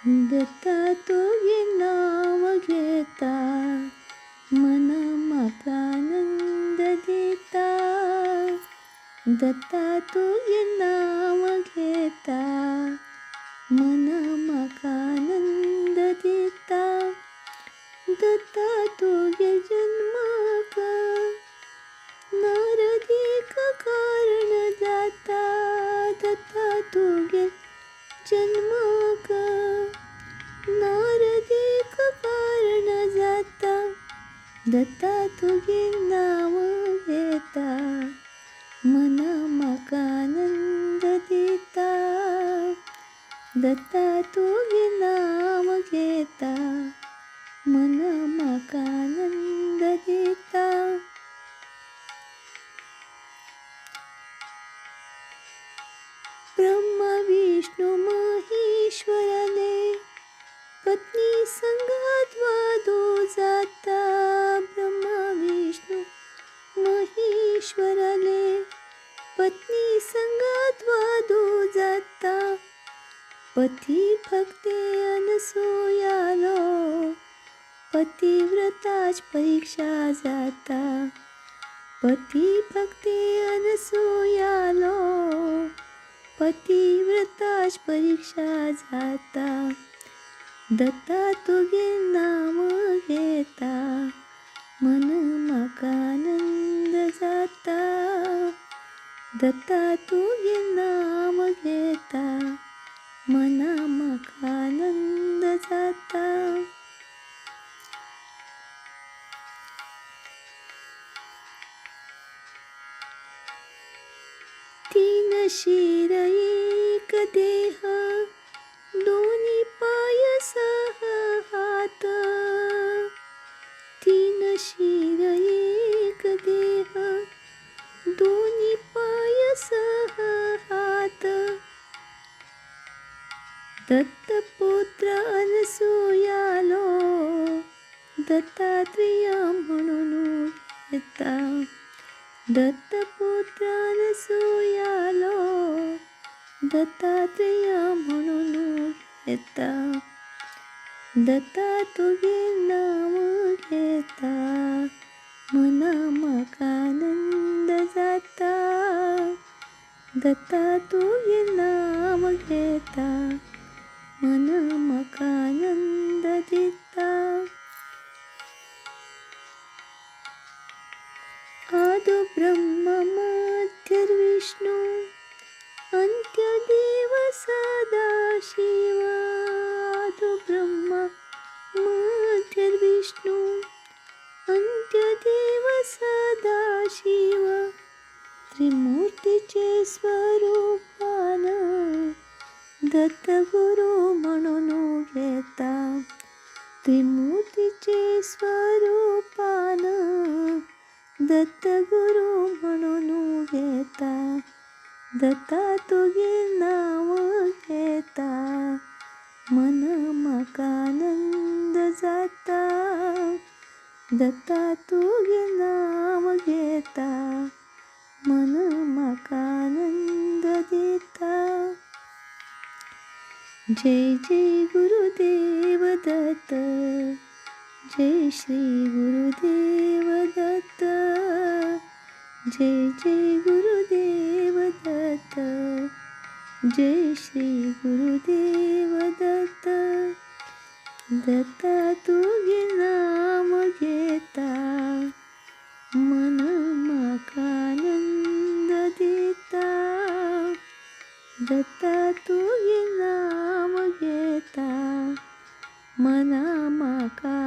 दत्ता तुझे नाव घेता मना माका आनंद देता. दत्ता तुझे नाव घेता मना माका आनंद देता. दत्ता तुझे जन्माक नारदीक कारण जाता. दत्ता तुझे जन्माक नारदीक कारण जाता. दत्ता तुझे नाव घेता मना माका आनंद देता. दत्ता तुझे नाव घेता मना माका आनंद देता. ब्रह्मा विष्णू महेश्वराने पत्नी संगात वादो जाता. ब्रह्मा विष्णू महेश्वराने पत्नी संगात वादो जाता. पती भक्ते अनसूयालो पतिव्रताच परीक्षा जाता. पती भक्ते अनसूयालो पतिव्रताच परीक्षा जाता. दत्ता तुझे नाव घेता मन माका आनंद जाता. दत्ता तुझे नाव घेता मना माका आनंद जाता. तीन शिर एक देह दोन्ही पाय सह हात. तीन शिर एक देह दोन्ही पाय सह हात. दत्तपुत्र अनसूयालो दत्तात्रेय म्हणून घेता. दत्तपुत्र अनसूयालो दत्तात्रेय म्हणून घेता. दत्ता तुझे नाव घेता मना माका आनंद जाता. दत्ता तुझे नाव घेता मना माका आनंद देता. आदि ब्रह्म मध्यर्विष्णू अंत्यदेव सदाशिव. आदि ब्रह्म मध्यर्विष्णू अंत्यदेव सदाशिव. त्रिमूर्तीचे स्वरूपान दत्तगुरु म्हणून घेता. त्रिमूर्तीचे स्वरूपान दत्तगुरु म्हणून घेता. दत्ता तुझे नाव घेता मन माका आनंद जाता. दत्ता तुझे नाव घेता मन माका आनंद देता. जय जय गुरुदेव दत्त. जय श्री गुरुदेव दत्त. जय जय गुरुदेव दत्त. जय श्री गुरुदेव दत्त. दत्ता तुझे नाव घेता मन माका आनंद देता. दत्ता तुझे नाव घेता मना माका